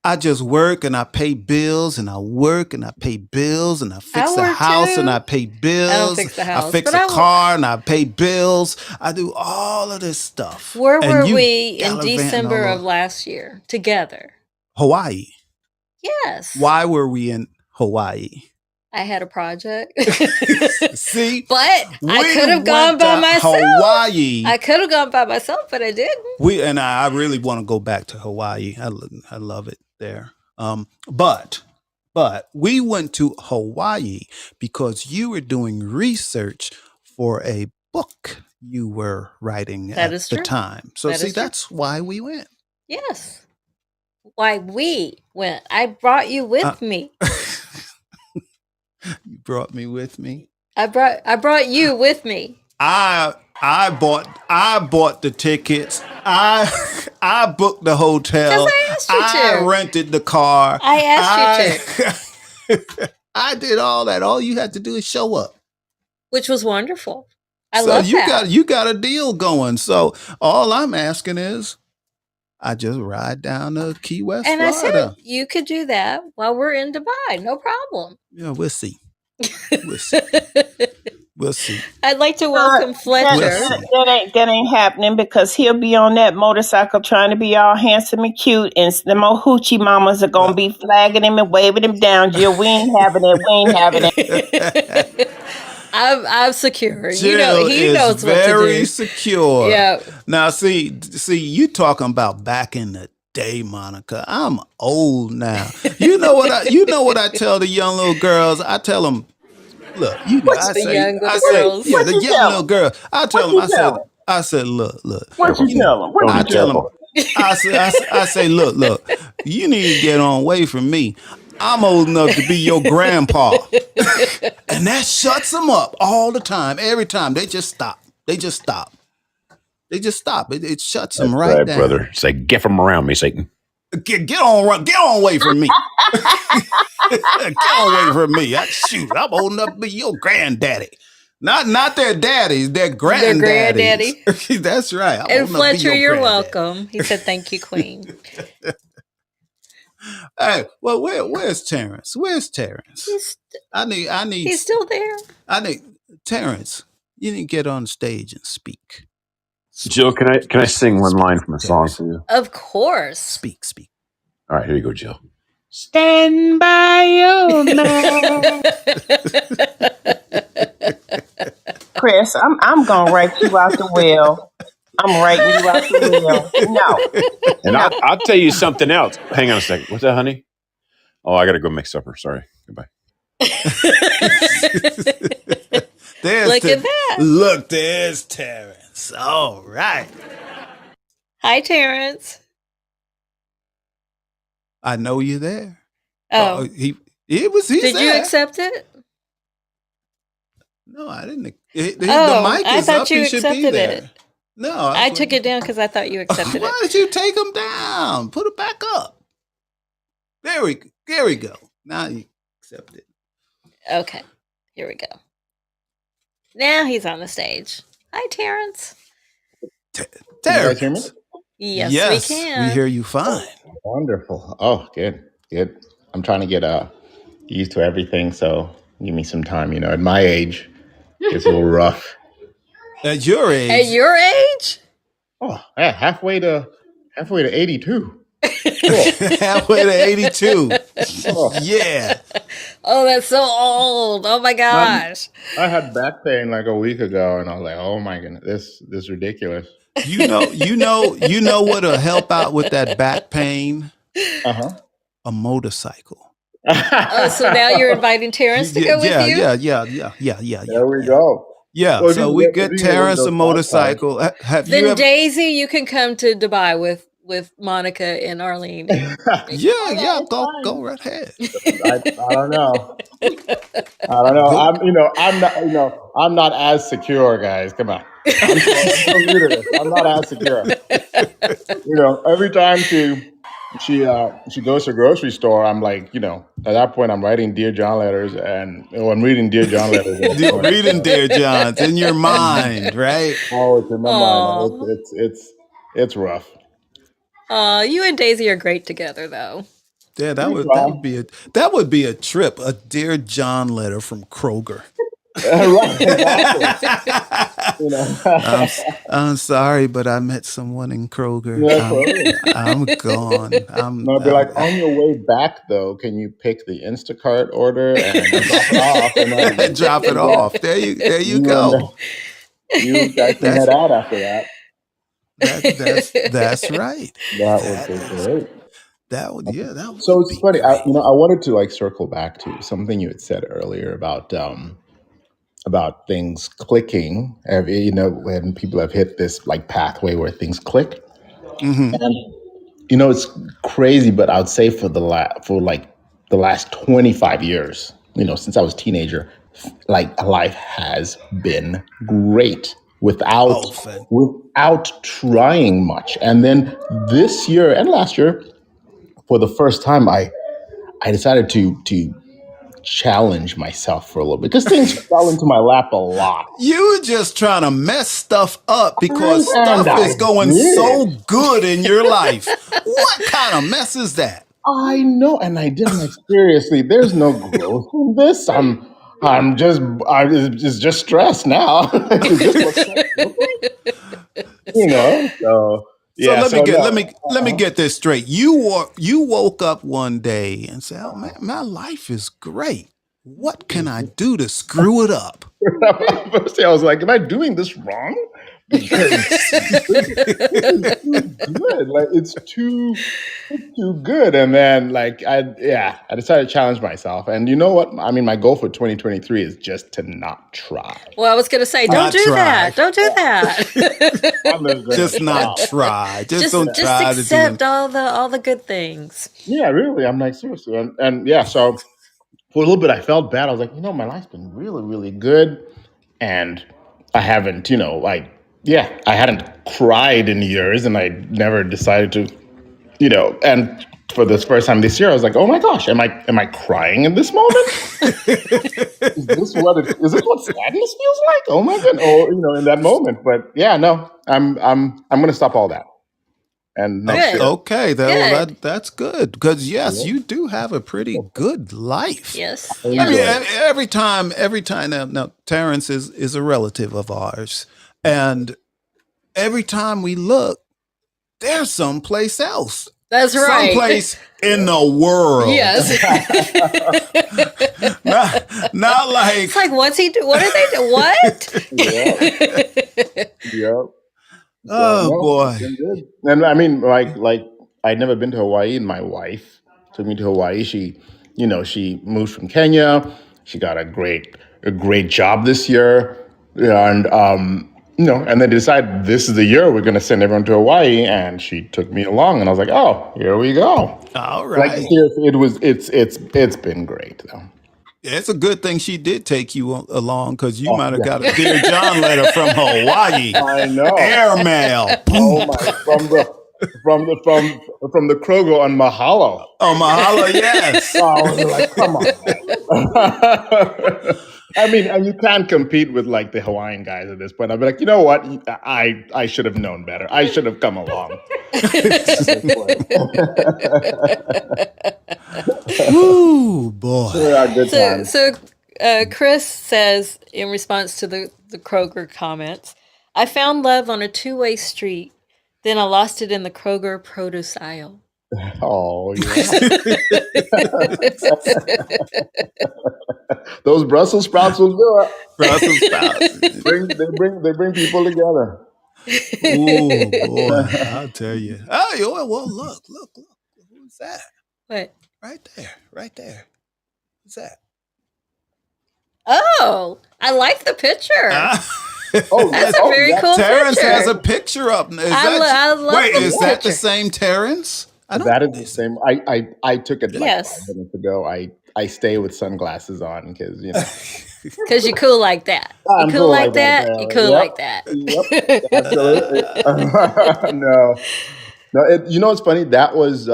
I just work and I pay bills and I work and I pay bills and I fix I the work house and I too. pay I don't bills. fix the I house, fix but a car and I pay bills. I do all of this stuff. Where And were you we in gallivanting December all of over last year together? Hawaii. Yes. Why were we in Hawaii? I had a project. See, But I we could have gone went by to myself. Hawaii. I could have gone by myself, but I didn't. I really want to go back to Hawaii. I love it there. But we went to Hawaii because you were doing research for a book you were writing That at is the true. time. So That see, is true. that's why we went. Yes. Why we went. I brought you with me. You brought me with me. I brought you with me. I bought the tickets. I booked the hotel. Because I asked you I to. rented the car. I asked you to. I did all that. All you had to do is show up. Which was wonderful. I So love you that. got a deal going. So all I'm asking is I just ride down to Key West, And I said Florida. you could do that while we're in Dubai. No problem. Yeah, we'll see. We'll see. We'll see. I'd like to welcome Fletcher. That ain't happening because he'll be on that motorcycle trying to be all handsome and cute, and the more hoochie mamas are gonna be flagging him and waving him down. Jill, we ain't having it. We ain't having it. I'm secure. Jill He is knows what to very do. secure. Yeah. Now, see, you talking about back in the day, Monica. I'm old now. You know what I tell the young little girls? I tell them, look, The young little girls? yeah, What the you young tell little girl. I tell What them, you tell I said, look. What you tell him? What Don't I be tell them, careful. I say, look, you need to get on away from me. I'm old enough to be your grandpa. And that shuts them up all the time. Every time. They just stop. It shuts them That's right right, down. brother. Say, get from around me, Satan. Get on away from me. Get on away from me. Shoot, I'm old enough to be your granddaddy. Not their daddies, their granddaddies. granddaddy. That's right. I'm And old enough to be Fletcher, your you're granddaddy. welcome. He said, "Thank you, Queen." Hey, well, where's Terrence? Where's Terrence? He's He's still there. Terrence, you need to get on stage and speak. Jill, can I sing one line from a song Terrence. for you? Of course. Speak. All right, here you go, Jill. Stand by you now. Chris, I'm gonna write you out the will. I'm writing you out the will. No. And I'll tell you something else. Hang on a second. What's that, honey? Oh, I got to go make supper. Sorry. Goodbye. Look at that. Look, there's Terrence. All right. Hi, Terrence. I know you're there. Oh, He's did you there. accept it? No, I didn't. Oh, the mic I is thought up. you He should be accepted there. it. No, I took it down because I thought you accepted Why it. did you take him down? Put it back up. There we go. Now you accept it. Okay, here we go. Now he's on the stage. Hi, Terrence. Can you guys hear me? Terrence. Yes, we can. We hear you fine. Wonderful. Oh, good. I'm trying to get used to everything, so give me some time. At my age, it's a little rough. At your At age, your age? Oh, yeah, halfway to 82. Cool. halfway to 82. Oh, Yeah. Oh, that's so old. Oh my gosh. I had back pain like a week ago, and I was like, "Oh my goodness, this is ridiculous." You know what'll help out with that back pain? Uh A motorcycle. Oh, so now you're inviting Terrence to go with you? Yeah. There we go. Yeah, Well, so if we you get get Terrence one a of those motorcycle. Have you Then ever? Daisy, you can come to Dubai with Monica and Arlene. And Yeah, go right ahead. I don't know. I don't know. Go. I'm not as secure, guys. Come on. I'm so new to this. I'm not as secure. Every time she goes to the grocery store, I'm like, at that point, I'm writing Dear John letters, and I'm reading Dear John letters. Reading Dear Johns in your mind, right? Oh, it's in my mind. Aw. It's rough. You and Daisy are great together, though. Yeah, We try. that would be a trip. A Dear John letter from Kroger. Right, exactly. I'm sorry, but I met someone in Kroger. Yeah, totally. I'm gone. No, I'd be like, on your way back, though, can you pick the Instacart order and drop it off? And then drop it off. There you go. You guys can head out after that. That's right. That would be great. That would So it's be funny. I great. wanted to circle back to something you had said earlier about things clicking. When people have hit this pathway where things click. Mhm. And it's crazy, but I would say for the last 25 years, since I was a teenager, life has been great Oh, fan. without trying much. And then this year and last year, for the first time, I decided to challenge myself for a little bit because things fell into my lap a lot. You just trying to mess stuff up because And stuff is I going did. so good in your life. What kind of mess is that? I know, and I did. I'm like, seriously, there's no growth in this. It's just stress now. Is this what stress looks like? So yeah. So let me get this straight. You woke up one day and said, "Oh man, my life is great. What can I do to screw it up?" First day I was like, am I doing this wrong? Because this is too good. It's too good. And then I decided to challenge myself. And you know what? I mean, my goal for 2023 is just to not try. Well, I was going to say, don't Not do try. that. Don't do that. I'm just gonna Just not try. Just don't try to accept do. all the good things. Yeah, really. I'm like, seriously. And yeah, so for a little bit I felt bad. I was like, my life's been really, really good. And I haven't, I hadn't cried in years, and I never decided to, and for this first time this year, I was like, oh my gosh, am I crying in this moment? Is this what sadness feels like? Oh my goodness. Or, in that moment. But yeah, no, I'm going to stop all that. And next Good. year. Okay, Good. that's good because yes, Yeah. you do have a pretty good life. Yes. I I mean, enjoy it. every time now Terrence is a relative of ours, and every time we look, there's someplace else, That's right. someplace in the world. Yes. not like It's like, what's he do? What are they do? What? Yep. oh No, boy. it's been good. And I mean, I'd never been to Hawaii, and my wife took me to Hawaii. She moved from Kenya. She got a great job this year, and and they decided this is the year we're going to send everyone to Hawaii, and she took me along, and I was like, oh, here we go. All Like right. seriously, it's been great though. It's a good thing she did take you along because you Oh might have yeah, got a Dear John letter from Hawaii. I know. Airmail. Oh my, from the Kroger on Mahalo. Oh, mahalo, yes. I was like, come on. I mean, and you can't compete with the Hawaiian guys at this point. I'd be like, you know what? I should have known better. I should have come along. Ooh, boy. Yeah, good times. So Chris says in response to the Kroger comments, I found love on a two-way street. Then I lost it in the Kroger produce aisle. Oh yeah. Those Brussels sprouts will do it. Brussels sprouts. They bring people together. Ooh, boy, I'll tell you. Oh, well, look. Who's that? What? Right there. Who's that? Oh, I like the picture. Oh, That's a very cool Terrence picture. has a picture up. Is I love wait, the is that the picture. same Terrence? that is the same. I took it like Yes. 5 minutes ago. I stay with sunglasses on because Because you're cool like that. You I'm cool like that. You cool Yep. like that. Yep, absolutely. No. You know what's funny? That was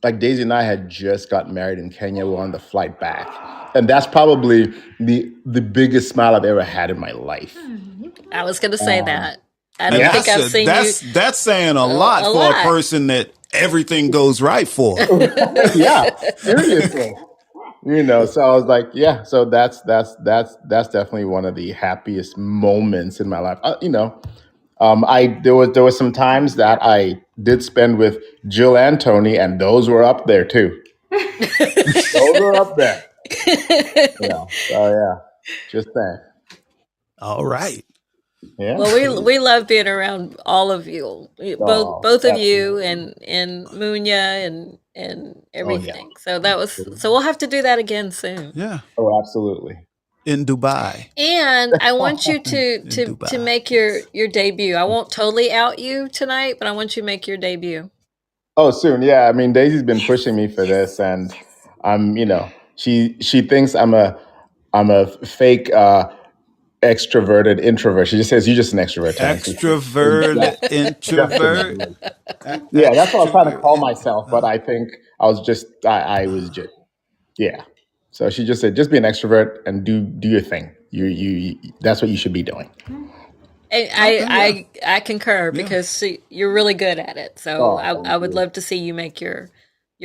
like Daisy and I had just got married in Kenya. We were on the flight back, and that's probably the biggest smile I've ever had in my life. I was going to say that. I don't yeah. think I've seen you. That's saying a lot a for lot. a person that everything goes right for. Yeah, seriously. So I was like, yeah. So that's definitely one of the happiest moments in my life. There was some times that I did spend with Jill and Tony, and those were up there too. Those were up there. Yeah. So yeah, just saying. All right. Yeah. Well, we love being around all of you, Oh, both of absolutely. you, and Munya and everything. So that was Absolutely. so we'll have to do that again soon. Yeah. Oh, absolutely. In Dubai. And I want you to Dubai. make your debut. I won't totally out you tonight, but I want you to make your debut. Oh, soon. Yeah. I mean, Daisy's been pushing me for this, and she thinks I'm a fake extroverted introvert. She just says you're just an extrovert. Terrence." Extrovert, introvert. Yeah, that's what I was trying to Extrovert. call myself, but I think I was just yeah. So she just said, just be an extrovert and do your thing. You that's what you should be doing. I concur Yeah. because you're really good at it. So Oh, I would love to see you make your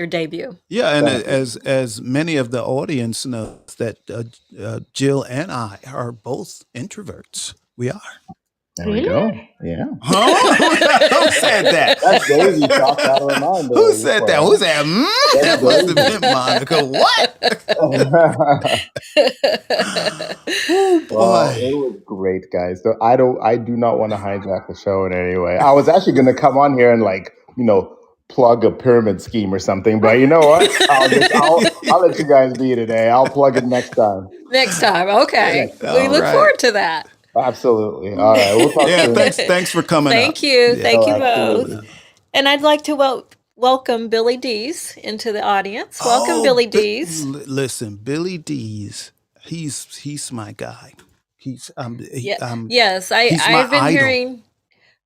debut. Yeah, and Thank you. as many of the audience knows that Jill and I are both introverts. We are. There we go. Yeah. Huh? Who said that? That's Daisy talk out of her mind. Who said that? Who said? That must have been Monica. What? Oh Well, it boy. was great, guys. So I do not want to hijack the show in any way. I was actually going to come on here and plug a pyramid scheme or something, but you know what? I'll let you guys be today. I'll plug it next time. Next time, okay. Next We All look right. forward to that. Absolutely. All right. We'll talk Yeah, soon. thanks for coming up. Thank you. Yeah. Thank you both. Absolutely. And I'd like to welcome Billy Dees into the audience. Welcome, Oh, Billy Dees. Listen, Billy Dees. He's my guy. He's Yes, he's my I've been idol. hearing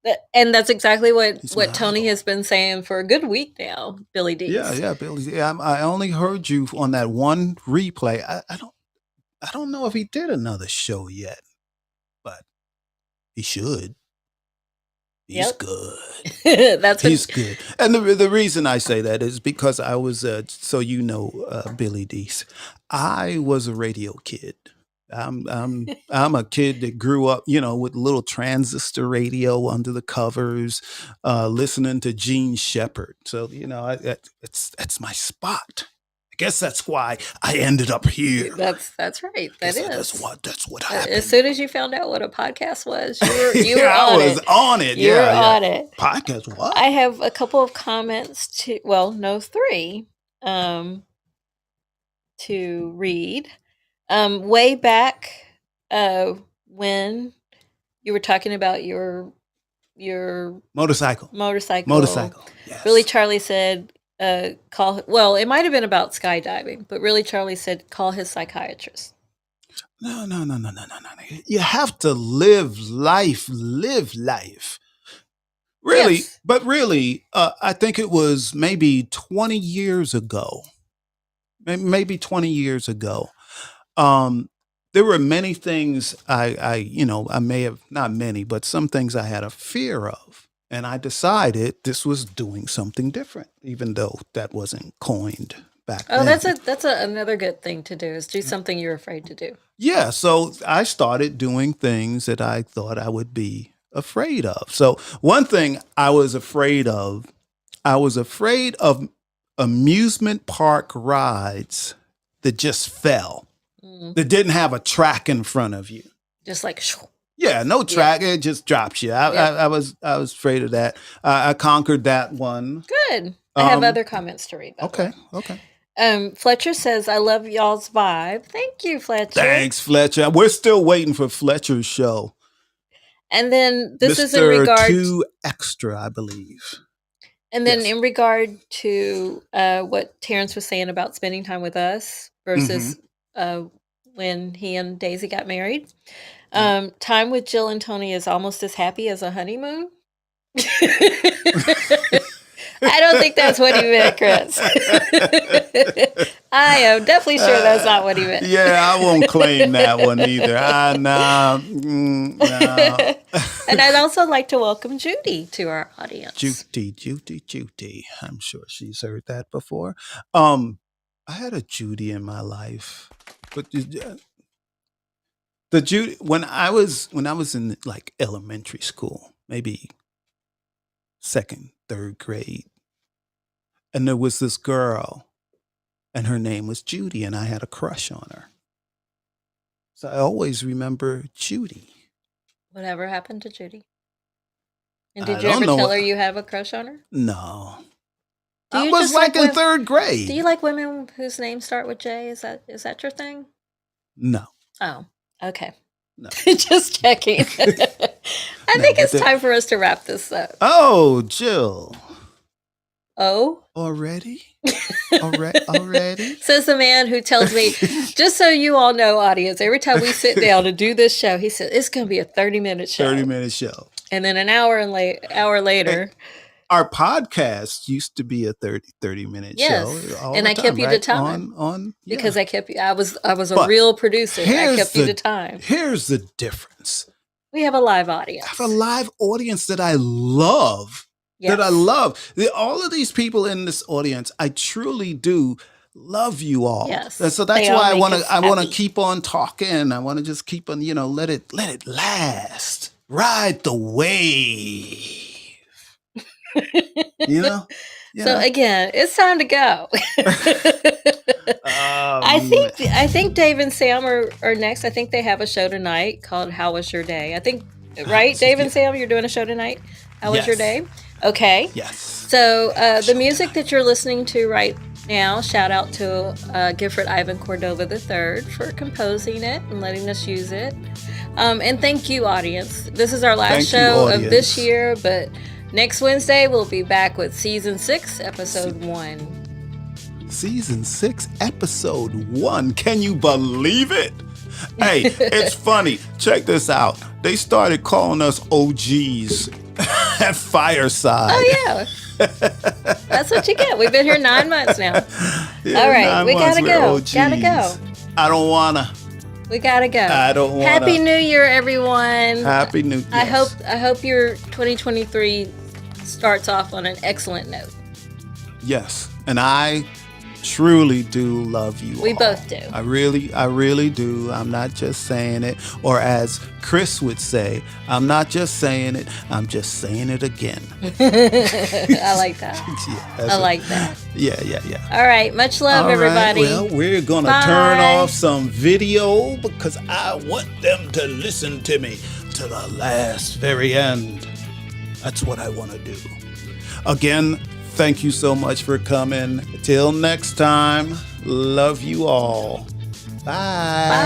that, and that's exactly He's my what Tony idol. has been saying for a good week now. Billy Dees. Yeah, Billy. Yeah, I only heard you on that one replay. I don't know if he did another show yet, but he should. He's Yep. good. That's He's what, good. And the reason I say that is because I was, so Billy Dees, I was a radio kid. I'm a kid that grew up, with little transistor radio under the covers, listening to Gene Shepard. So that's my spot. I guess that's why I ended up here. that's right. That is. That's what happened. As soon as you found out what a podcast was, you were Yeah, on I was it. on it. You yeah, were yeah. on it. Podcast what? I have a couple of comments three, to read. Way back, when you were talking about your Motorcycle. Yes. Really, Charlie said, well, it might have been about skydiving, but really, Charlie said, call his psychiatrist. No. You have to live life. Really, Yes. but really, I think it was maybe 20 years ago. Maybe 20 years ago. There were many things I may have, not many, but some things I had a fear of. And I decided this was doing something different, even though that wasn't coined back Oh, then. that's another good thing to do is do something you're afraid to do. Yeah, so I started doing things that I thought I would be afraid of. So one thing I was afraid of amusement park rides that just fell, Mm. that didn't have a track in front of you. Just like, Yeah, no track. It just drops you. I was afraid of that. I conquered that one. good. I have Um, other comments to read. by the way. Okay. Fletcher says, I love y'all's vibe. Thank you, Fletcher. Thanks, Fletcher. We're still waiting for Fletcher's show. And then this is in Mr. regard 2 Extra, I believe. and then yes. in regard to what Terrence was saying about spending time with us versus when he and Daisy got married. Time with Jill and Tony is almost as happy as a honeymoon. I don't think that's what he meant, Chris. I am definitely sure that's not what he meant. Yeah, I won't claim that one either. Nah. And I'd also like to welcome Judy to our audience. Judy. I'm sure she's heard that before. I had a Judy in my life, but the Judy when I was in like elementary school, maybe second, third grade, and there was this girl, and her name was Judy, and I had a crush on her. So I always remember Judy. Whatever happened to Judy? And I did you don't ever know tell what- her you have a crush on her? No. Do I you was just like in women- third grade. Do you like women whose names start with J? Is that your thing? No. Oh, okay. No. Just checking. I think it's time for us to wrap this up. Oh, Jill. Oh? Already? Already? Says the man who tells me, just so you all know, audience, every time we sit down to do this show, he said, it's going to be a 30-minute show. 30-minute show. And then an hour later. Our podcast used to be a 30-minute Yes, show. all and the I kept you to right? time. Yeah. Because I kept you, I was a But real producer. I here's kept you the- to time. Here's the difference. We have a live audience. I have a live audience that I love. Yes. That I love. All of these people in this audience, I truly do love you all. Yes, And so that's they all why I make want us to happy. keep on talking. I want to just keep on, let it last. Ride the wave. You know? So again, it's time to go. I think Dave and Sam are next. I think they have a show tonight called How Was Your Day? I think, right, Dave and Sam, you're doing a show tonight? How was your Yes. day? Okay. Yes. So the music that you're listening to right now, shout out to Gifford Ivan Cordova III for composing it and letting us use it. And thank you, audience. This is our last Thank you, show of this audience. year, but next Wednesday we'll be back with season 6, episode 1. Season 6, episode 1. Can you believe it? Hey, it's funny. Check this out. They started calling us OGs at Fireside. Oh, yeah. That's what you get. We've been here 9 months now. Yeah, All right, 9 we months, gotta we're go. OGs. Gotta go. I don't wanna. We gotta go. I don't wanna. Happy New Year, everyone. Happy New Year. I hope your 2023 starts off on an excellent note. Yes. And I truly do love you We all. both do. I really do. I'm not just saying it. Or as Chris would say, I'm not just saying it, I'm just saying it again. I like that. Yeah, I like that. Yeah. All right. Much love, All right, everybody. well, we're going to Bye. turn off some video because I want them to listen to me to the last, very end. That's what I want to do. Again, thank you so much for coming. Till next time, love you all. Bye. Bye.